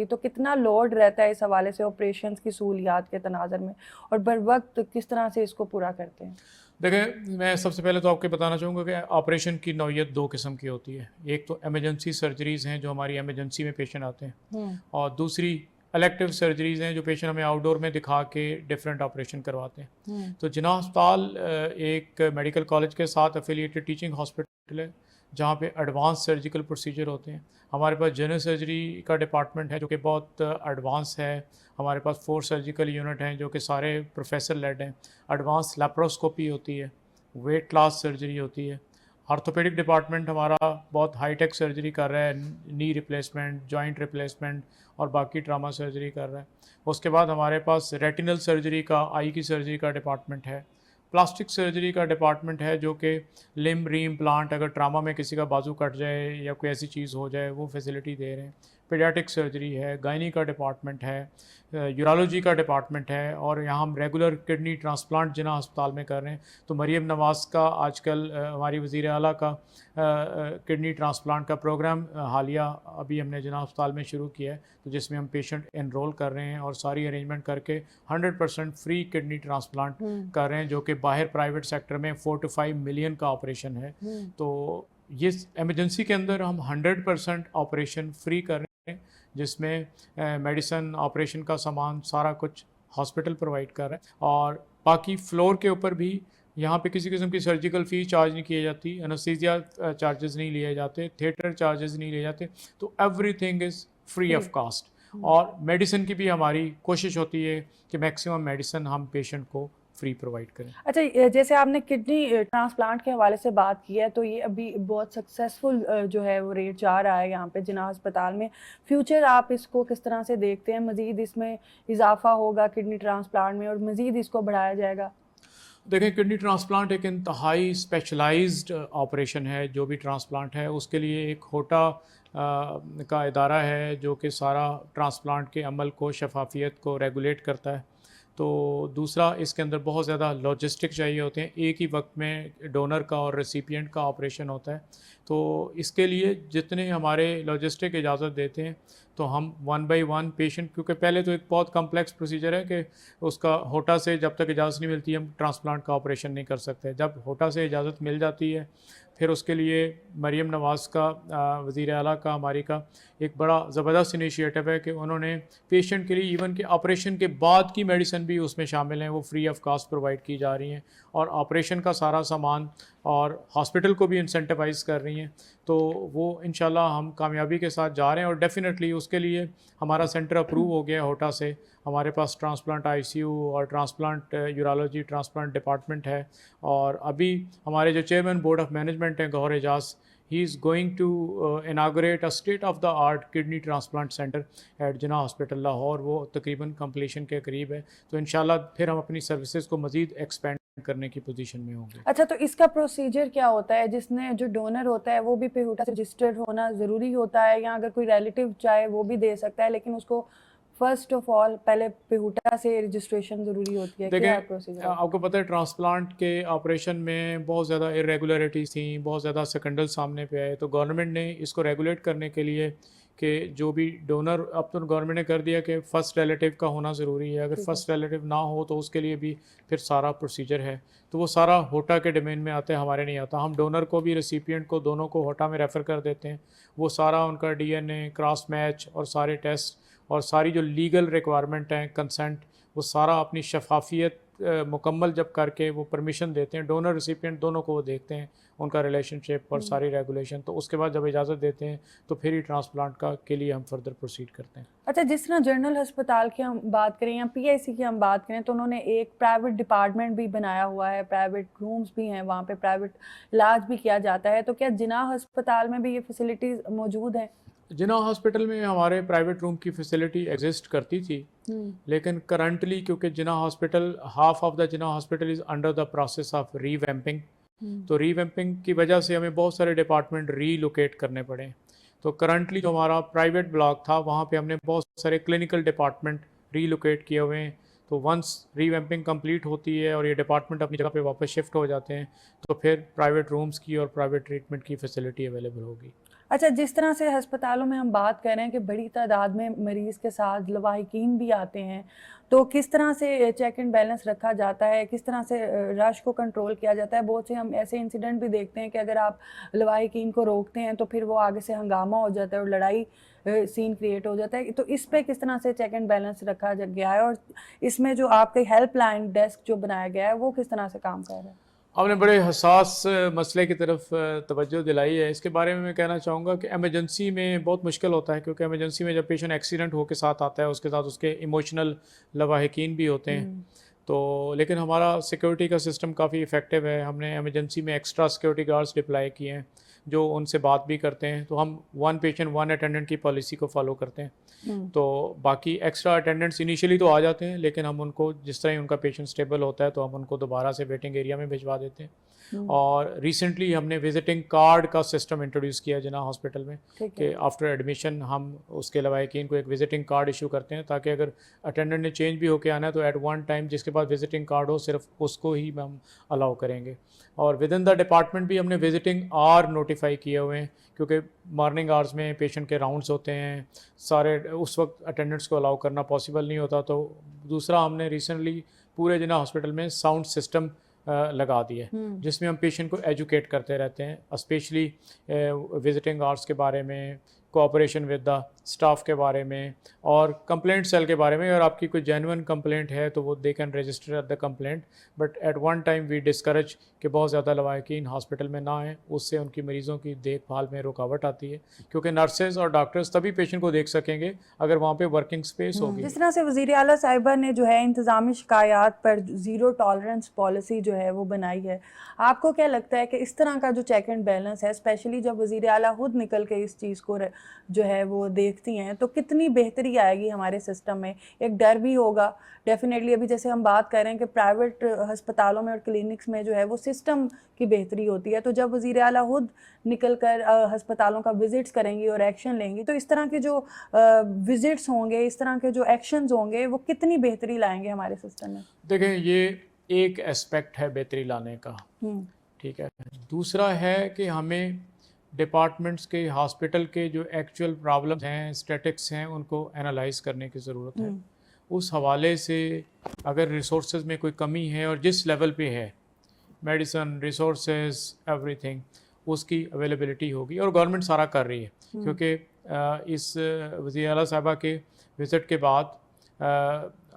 کی, تو کتنا لوڈ رہتا ہے اس حوالے سے آپریشنس کی سہولیات کے تناظر میں, اور بر وقت کس طرح سے اس کو پورا کرتے ہیں؟ دیکھیں, میں سب سے پہلے تو آپ کو بتانا چاہوں گا کہ آپریشن کی نوعیت دو قسم کی ہوتی ہے. ایک تو ایمرجنسی سرجریز ہیں جو ہماری ایمرجنسی میں پیشنٹ آتے ہیں, اور دوسری الیکٹیو سرجریز ہیں جو پیشنٹ ہمیں آؤٹ ڈور میں دکھا کے ڈفرینٹ آپریشن کرواتے ہیں. تو جناح ہسپتال ایک میڈیکل کالج کے ساتھ افیلیٹڈ ٹیچنگ ہاسپٹل ہے جہاں پہ ایڈوانس سرجیکل پروسیجر ہوتے ہیں. ہمارے پاس جنرل سرجری کا ڈپارٹمنٹ ہے جو کہ بہت ایڈوانس ہے. ہمارے پاس 4 سرجیکل یونٹ ہیں جو کہ سارے پروفیسر لیڈ ہیں. ایڈوانس لیپروسکوپی ہوتی ہے, ویٹ لاس سرجری ہوتی ہے. آرتھوپیڈک ڈپارٹمنٹ ہمارا بہت ہائی ٹیک سرجری کر رہا ہے, نی ریپلیسمنٹ, جوائنٹ ریپلیسمنٹ اور باقی ٹراما سرجری کر رہا ہے. اس کے بعد ہمارے پاس ریٹینل سرجری کا, آئی کی سرجری کا ڈپارٹمنٹ ہے. پلاسٹک سرجری کا ڈپارٹمنٹ ہے جو کہ لم ری امپلانٹ, اگر ٹراما میں کسی کا بازو کٹ جائے یا کوئی ایسی چیز ہو جائے وہ فیسلٹی دے رہے ہیں. پیڈیاٹک سرجری ہے, گائنی کا ڈپارٹمنٹ ہے, یورالوجی کا ڈپارٹمنٹ ہے, اور یہاں ہم ریگولر کڈنی ٹرانسپلانٹ جناح ہسپتال میں کر رہے ہیں. تو مریم نواز کا آج کل ہماری وزیر اعلیٰ کا کڈنی ٹرانسپلانٹ کا پروگرام حالیہ ابھی ہم نے جناح ہسپتال میں شروع کیا ہے, تو جس میں ہم پیشنٹ انرول کر رہے ہیں اور ساری ارینجمنٹ کر کے 100% فری کڈنی ٹرانسپلانٹ کر رہے ہیں, جو کہ باہر پرائیویٹ سیکٹر میں 4 to 5 ملین کا آپریشن ہے. تو یہ ایمرجنسی کے اندر ہم 100% آپریشن فری کر رہے ہیں, جس میں میڈیسن, آپریشن کا سامان, سارا کچھ ہاسپٹل پرووائڈ کر رہا ہے. اور باقی فلور کے اوپر بھی یہاں پہ کسی قسم کی سرجیکل فیس چارج نہیں کی جاتی, انستھیزیا چارجز نہیں لیے جاتے, تھیٹر چارجز نہیں لیے جاتے. تو every thing is free of cost. اور میڈیسن کی بھی ہماری کوشش ہوتی ہے کہ میکسیمم میڈیسن ہم پیشنٹ کو فری پرووائڈ کریں. اچھا, جیسے آپ نے کڈنی ٹرانسپلانٹ کے حوالے سے بات کی ہے, تو یہ ابھی بہت سکسیزفل جو ہے وہ ریٹ جا رہا ہے یہاں پہ جناح ہسپتال میں. فیوچر آپ اس کو کس طرح سے دیکھتے ہیں؟ مزید اس میں اضافہ ہوگا کڈنی ٹرانسپلانٹ میں اور مزید اس کو بڑھایا جائے گا؟ دیکھیں, کڈنی ٹرانسپلانٹ ایک انتہائی اسپیشلائزڈ آپریشن ہے. جو بھی ٹرانسپلانٹ ہے اس کے لیے ایک ہوٹا کا ادارہ ہے جو کہ سارا ٹرانسپلانٹ کے عمل کو, شفافیت کو ریگولیٹ کرتا ہے. تو دوسرا, اس کے اندر بہت زیادہ لاجسٹک چاہیے ہوتے ہیں. ایک ہی وقت میں ڈونر کا اور ریسیپینٹ کا آپریشن ہوتا ہے. تو اس کے لیے جتنے ہمارے لاجسٹک اجازت دیتے ہیں تو ہم 1 by 1 پیشنٹ, کیونکہ پہلے تو ایک بہت کمپلیکس پروسیجر ہے کہ اس کا ہوٹا سے جب تک اجازت نہیں ملتی ہم ٹرانسپلانٹ کا آپریشن نہیں کر سکتے. جب ہوٹا سے اجازت مل جاتی ہے پھر اس کے لیے مریم نواز کا, وزیر اعلیٰ کا, ہماری کا ایک بڑا زبردست انیشیٹو ہے کہ انہوں نے پیشنٹ کے لیے ایون کہ آپریشن کے بعد کی میڈیسن بھی اس میں شامل ہیں, وہ فری آف کاسٹ پرووائڈ کی جا رہی ہیں, اور آپریشن کا سارا سامان اور ہاسپٹل کو بھی انسینٹیوائز کر رہی ہیں. تو وہ انشاءاللہ ہم کامیابی کے ساتھ جا رہے ہیں, اور ڈیفینیٹلی اس کے لیے ہمارا سینٹر اپروو ہو گیا ہوٹا سے. ہمارے پاس ٹرانسپلانٹ آئی سی یو اور ٹرانسپلانٹ یورالوجی ٹرانسپلانٹ ڈپارٹمنٹ ہے. اور ابھی ہمارے جو چیئرمین بورڈ آف مینجمنٹ ہیں Gohar Ejaz, he is going to inaugurate a state of the art kidney transplant centre at Jinnah hospital Lahore. وہ تقریباً کمپلیشن کے قریب ہے. تو انشاءاللہ پھر ہم اپنی سروسز کو مزید ایکسپینڈ کرنے کی پوزیشن میں ہوں گے. اچھا, تو اس کا پروسیجر کیا ہوتا ہے؟ جس نے جو ڈونر ہوتا ہے وہ بھی پیہوٹا سے رجسٹرڈ ہونا ضروری ہوتا ہے, یا اگر کوئی ریلیٹیو چاہے وہ بھی دے سکتا ہے, لیکن اس کو فرسٹ آف آل پہلے پیہوٹا سے رجسٹریشن ضروری ہوتی ہے؟ کیا پروسیجر؟ آپ کو پتہ ہے ٹرانسپلانٹ کے آپریشن میں بہت زیادہ ارریگولیرٹیز تھیں, بہت زیادہ سیکنڈل سامنے پہ آئے. تو گورنمنٹ نے اس کو ریگولیٹ کرنے کے لیے کہ جو بھی ڈونر, اب تو گورنمنٹ نے کر دیا کہ فرسٹ ریلیٹیو کا ہونا ضروری ہے. اگر فرسٹ ریلیٹیو نہ ہو تو اس کے لیے بھی پھر سارا پروسیجر ہے. تو وہ سارا ہوٹا کے ڈومین میں آتا ہے, ہمارے نہیں آتا. ہم ڈونر کو بھی ریسیپینٹ کو دونوں کو ہوٹا میں ریفر کر دیتے ہیں. وہ سارا ان کا ڈی این اے, کراس میچ اور سارے ٹیسٹ اور ساری جو لیگل ریکوائرمنٹ ہیں, کنسنٹ, وہ سارا اپنی شفافیت مکمل جب کر کے وہ پرمیشن دیتے ہیں. ڈونر ریسیپینٹ دونوں کو وہ دیکھتے ہیں, ان کا ریلیشن شپ اور ساری ریگولیشن. تو اس کے بعد جب اجازت دیتے ہیں تو پھر ہی ٹرانسپلانٹ کا کے لیے ہم فردر پروسیڈ کرتے ہیں. اچھا, جس طرح جنرل ہسپتال کی ہم بات کریں یا پی آئی سی کی ہم بات کریں, تو انہوں نے ایک پرائیویٹ ڈپارٹمنٹ بھی بنایا ہوا ہے, پرائیویٹ رومز بھی ہیں, وہاں پہ پرائیویٹ علاج بھی کیا جاتا ہے. تو کیا جناح ہسپتال میں بھی یہ فیسلٹیز موجود ہیں؟ جناح ہاسپٹل میں ہمارے پرائیویٹ روم کی فیسلٹی ایگزسٹ کرتی تھی, لیکن کرنٹلی کیونکہ Jinnah hospital, half of the Jinnah hospital is under the process of revamping. تو ری ویمپنگ کی وجہ سے ہمیں بہت سارے ڈپارٹمنٹ ری لوکیٹ کرنے پڑے. تو کرنٹلی جو ہمارا پرائیویٹ بلاک تھا وہاں پہ ہم نے بہت سارے کلینکل ڈپارٹمنٹ ری لوکیٹ کیے ہوئے ہیں. تو ونس ری ویمپنگ کمپلیٹ ہوتی ہے اور یہ ڈپارٹمنٹ اپنی جگہ پہ واپس شفٹ ہو جاتے ہیں تو پھر پرائیویٹ رومز کی اور پرائیویٹ ٹریٹمنٹ کی فیسلٹی اویلیبل ہوگی. اچھا، جس طرح سے ہسپتالوں میں ہم بات کر رہے ہیں کہ بڑی تعداد میں مریض کے ساتھ لواحقین بھی آتے ہیں، تو کس طرح سے چیک اینڈ بیلنس رکھا جاتا ہے، کس طرح سے رش کو کنٹرول کیا جاتا ہے؟ بہت سے ہم ایسے انسیڈنٹ بھی دیکھتے ہیں کہ اگر آپ لواحقین کو روکتے ہیں تو پھر وہ آگے سے ہنگامہ ہو جاتا ہے اور لڑائی سین کریٹ ہو جاتا ہے. تو اس پہ کس طرح سے چیک اینڈ بیلنس رکھا گیا ہے، اور اس میں جو آپ کے ہیلپ لائن ڈیسک جو بنایا گیا ہے وہ کس طرح سے کام کر رہا ہے؟ آپ نے بڑے حساس مسئلے کی طرف توجہ دلائی ہے. اس کے بارے میں کہنا چاہوں گا کہ ایمرجنسی میں بہت مشکل ہوتا ہے، کیونکہ ایمرجنسی میں جب پیشنٹ ایکسیڈنٹ ہو کے ساتھ آتا ہے اس کے ساتھ اس کے ایموشنل لواحقین بھی ہوتے ہیں. تو لیکن ہمارا سیکورٹی کا سسٹم کافی افیکٹو ہے. ہم نے ایمرجنسی میں ایکسٹرا سیکورٹی گارڈز ڈپلائی کیے ہیں جو ان سے بات بھی کرتے ہیں. تو ہم 1 پیشنٹ 1 اٹینڈنٹ کی پالیسی کو فالو کرتے ہیں. تو باقی ایکسٹرا اٹینڈنٹس انیشیلی تو آ جاتے ہیں، لیکن ہم ان کو جس طرح ہی ان کا پیشنٹ اسٹیبل ہوتا ہے تو ہم ان کو دوبارہ سے ویٹنگ ایریا میں بھجوا دیتے ہیں. اور ریسنٹلی ہم نے وزٹنگ کارڈ کا سسٹم انٹروڈیوس کیا جناح ہاسپٹل میں کہ آفٹر ایڈمیشن ہم اس کے لواحقین کو ایک وزٹنگ کارڈ ایشو کرتے ہیں، تاکہ اگر اٹینڈنٹ نے چینج بھی ہو کے آنا ہے تو ایٹ ون ٹائم جس کے پاس وزٹنگ کارڈ ہو صرف اس کو ہی ہم الاؤ کریں گے. اور ود ان دا ڈپارٹمنٹ بھی ہم نے وزٹنگ آر نوٹیفائی کیے ہوئے ہیں، کیونکہ مارننگ آورس میں پیشنٹ کے راؤنڈس ہوتے ہیں، سارے اس وقت اٹینڈنٹس کو الاؤ کرنا پاسبل نہیں ہوتا. تو دوسرا ہم نے ریسنٹلی پورے جناح ہاسپٹل میں ساؤنڈ سسٹم لگا دی ہے، جس میں ہم پیشنٹ کو ایجوکیٹ کرتے رہتے ہیں، اسپیشلی وزٹنگ آورس کے بارے میں، کوآپریشن ود دا اسٹاف کے بارے میں، اور کمپلینٹ سیل کے بارے میں. اگر آپ کی کوئی جینوئن کمپلینٹ ہے تو وہ they can register at the complaint, but at one time we discourage کہ بہت زیادہ لواحقین ہاسپٹل میں نہ آئیں. اس سے ان کی مریضوں کی دیکھ بھال میں رکاوٹ آتی ہے، کیونکہ نرسز اور ڈاکٹرز تبھی پیشنٹ کو دیکھ سکیں گے اگر وہاں پہ ورکنگ اسپیس ہوگی. جس طرح سے وزیر اعلیٰ صاحبہ نے جو ہے انتظامی شکایات پر زیرو ٹالرنس پالیسی جو ہے وہ بنائی ہے، آپ کو کیا لگتا ہے کہ اس طرح کا جو چیک اینڈ بیلنس ہے، اسپیشلی جب وزیر اعلیٰ خود نکل کے اس چیز کو جو ہے وہ دیکھتی ہیں، تو کتنی بہتری آئے گی ہمارے سسٹم میں؟ ایک ڈر بھی ہوگا ڈیفینیٹلی. ابھی جیسے ہم بات کر رہے ہیں کہ پرائیویٹ ہسپتالوں میں اور کلینکس میں جو ہے وہ سسٹم کی بہتری ہوتی ہے، تو جب وزیر اعلیٰ خود نکل کر ہسپتالوں کا وزٹس کریں گی اور ایکشن لیں گی، تو اس طرح کے جو وزٹس ہوں گے، اس طرح کے جو ایکشنز ہوں گے، وہ کتنی بہتری لائیں گے ہمارے سسٹم میں؟ دیکھیں، یہ ایک اسپیکٹ ہے بہتری لانے کا، ٹھیک ہے. دوسرا ہے کہ ہمیں ڈپارٹمنٹس کے، ہاسپٹل کے جو ایکچوئل پرابلمس ہیں، اسٹیٹکس ہیں، ان کو انالائز کرنے کی ضرورت ہے. اس حوالے سے اگر ریسورسز میں کوئی کمی ہے اور جس لیول پہ ہے، میڈیسن، ریسورسز، ایوری تھنگ، اس کی اویلیبلٹی ہوگی. اور گورنمنٹ سارا کر رہی ہے، کیونکہ اس وزیر اعلیٰ صاحبہ کے وزٹ کے بعد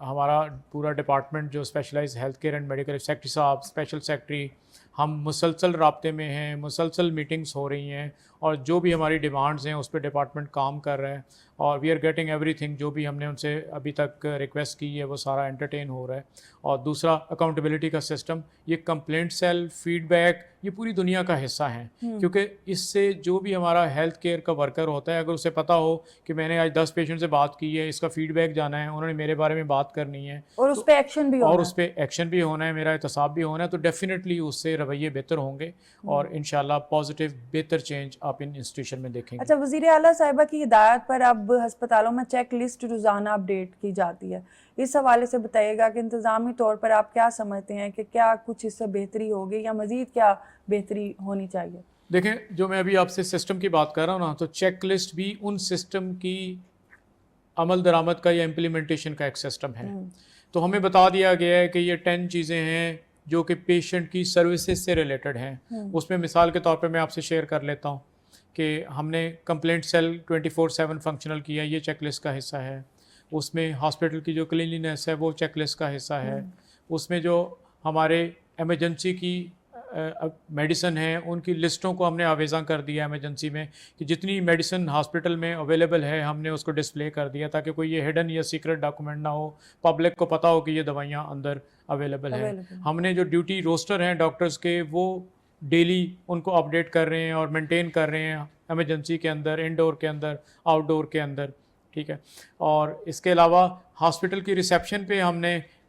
ہمارا پورا ڈپارٹمنٹ جو specialize health care and medical, secretary صاحب، اسپیشل سیکٹری، ہم مسلسل رابطے میں ہیں، مسلسل میٹنگز ہو رہی ہیں، اور جو بھی ہماری ڈیمانڈز ہیں اس پہ ڈپارٹمنٹ کام کر رہا ہے. اور وی آر گیٹنگ ایوری تھنگ، جو بھی ہم نے ان سے ابھی تک ریکویسٹ کی ہے وہ سارا انٹرٹین ہو رہا ہے. اور دوسرا اکاؤنٹیبلٹی کا سسٹم، یہ کمپلینٹ سیل، فیڈ بیک، یہ پوری دنیا کا حصہ ہیں. کیونکہ اس سے جو بھی ہمارا ہیلتھ کیئر کا ورکر ہوتا ہے، اگر اسے پتہ ہو کہ میں نے آج 10 پیشنٹ سے بات کی ہے، اس کا فیڈ بیک جانا ہے، انہوں نے میرے بارے میں بات کرنی ہے، اور اس پہ ایکشن بھی ہونا ہے، میرا احتساب بھی ہونا ہے، تو ڈیفینیٹلی اس سے رویے بہتر ہوں گے، اور انشاءاللہ پازیٹیو بہتر چینج آپ ان انسٹیٹیوشن میں دیکھیں گے. اچھا، وزیر اعلیٰ صاحبہ کی ہدایت پر اب ہسپتالوں میں چیک لسٹ روزانہ اپڈیٹ کی جاتی ہے. اس حوالے سے بتائیے گا کہ انتظامی طور پر آپ کیا سمجھتے ہیں کہ کیا کچھ اس سے بہتری ہوگی یا مزید کیا بہتری ہونی چاہیے؟ دیکھیں، جو میں ابھی آپ سے سسٹم کی بات کر رہا ہوں نا، تو چیک لسٹ بھی ان سسٹم کی عمل درآمد کا یا امپلیمنٹیشن کا ایک سسٹم ہے. تو ہمیں بتا دیا گیا ہے کہ یہ 10 چیزیں ہیں جو کہ پیشنٹ کی سروسز سے ریلیٹڈ ہیں. اس میں مثال کے طور پہ میں آپ سے شیئر کر لیتا ہوں کہ ہم نے کمپلینٹ سیل 24/7 فنکشنل کیا، یہ چیک لسٹ کا حصہ ہے. اس میں ہاسپٹل کی جو کلینلینس ہے وہ چیک لسٹ کا حصہ ہے. اس میں جو ہمارے ایمرجنسی کی میڈیسن ہیں ان کی لسٹوں کو ہم نے آویزاں کر دیا ایمرجنسی میں، کہ جتنی میڈیسن ہاسپٹل میں اویلیبل ہے ہم نے اس کو ڈسپلے کر دیا، تاکہ کوئی یہ ہڈن یا سیکرٹ ڈاکومنٹ نہ ہو، پبلک کو پتہ ہو کہ یہ دوائیاں اندر اویلیبل ہیں. ہم نے جو ڈیوٹی روسٹر ہیں ڈاکٹرز کے، وہ ڈیلی ان کو اپڈیٹ کر رہے ہیں اور مینٹین کر رہے ہیں ایمرجنسی کے اندر، انڈور کے اندر، آؤٹ ڈور کے اندر، ٹھیک ہے. اور اس کے علاوہ ہاسپٹل کی ریسیپشن پہ ہم نے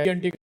ENT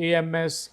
AMS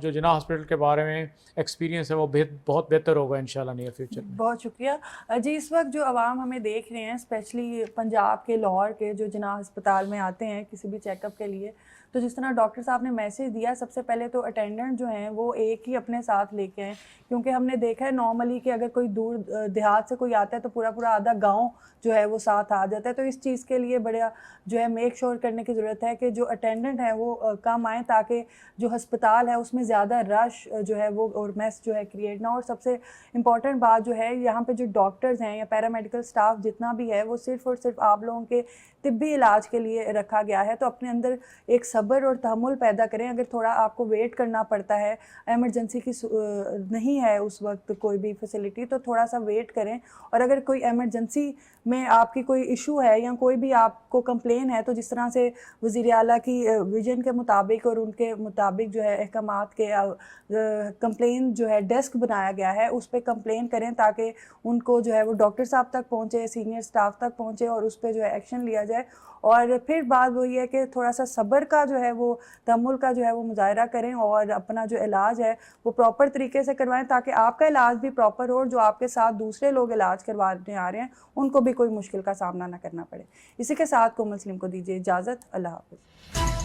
جو جناح ہاسپٹل کے بارے میں ایکسپیرینس ہے وہ بہت بہتر ہوگا انشاءاللہ نیئر فیوچر میں. بہت شکریہ جی. اس وقت جو عوام ہمیں دیکھ رہے ہیں اسپیشلی پنجاب کے لاہور کے جو جناح ہسپتال میں آتے ہیں کسی بھی چیک اپ کے لیے, تو جس طرح ڈاکٹر صاحب نے میسج دیا, سب سے پہلے تو اٹینڈنٹ جو ہیں وہ ایک ہی اپنے ساتھ لے کے آئیں, کیونکہ ہم نے دیکھا ہے نارملی کہ اگر کوئی دور دیہات سے کوئی آتا ہے تو پورا آدھا گاؤں جو ہے وہ ساتھ آ جاتا ہے. تو اس چیز کے لیے بڑا جو ہے میک شور کرنے کی ضرورت ہے کہ جو اٹینڈنٹ ہیں وہ کم آئیں, تاکہ جو ہسپتال ہے اس میں زیادہ رش جو ہے وہ اور میس جو ہے کریٹ نہ. اور سب سے امپورٹنٹ بات جو ہے, یہاں پہ جو ڈاکٹرز ہیں یا پیرامیڈیکل سٹاف جتنا بھی ہے وہ صرف اور صرف آپ لوگوں کے طبی علاج کے لیے رکھا گیا ہے. تو اپنے اندر ایک صبر اور تحمل پیدا کریں. اگر تھوڑا آپ کو ویٹ کرنا پڑتا ہے, ایمرجنسی کی نہیں ہے اس وقت کوئی بھی فیسلٹی, تو تھوڑا سا ویٹ کریں. اور اگر کوئی ایمرجنسی میں آپ کی کوئی ایشو ہے یا کوئی بھی آپ کو کمپلین ہے, تو جس طرح سے وزیر اعلیٰ کی ویژن کے مطابق اور ان کے مطابق جو ہے احکامات کے کمپلین جو ہے ڈیسک بنایا گیا ہے, اس پہ کمپلین کریں تاکہ ان کو جو ہے وہ ڈاکٹر صاحب تک پہنچے, سینئر سٹاف تک پہنچے اور اس پہ جو ہے ایکشن لیا جائے. اور پھر بات وہی ہے کہ تھوڑا سا صبر کا جو ہے وہ تحمل کا جو ہے وہ مظاہرہ کریں اور اپنا جو علاج ہے وہ پراپر طریقے سے کروائیں, تاکہ آپ کا علاج بھی پراپر ہو اور جو آپ کے ساتھ دوسرے لوگ علاج کروانے آ رہے ہیں ان کو بھی کوئی مشکل کا سامنا نہ کرنا پڑے. اسی کے ساتھ کومل سلیم کو دیجیے اجازت. اللہ حافظ.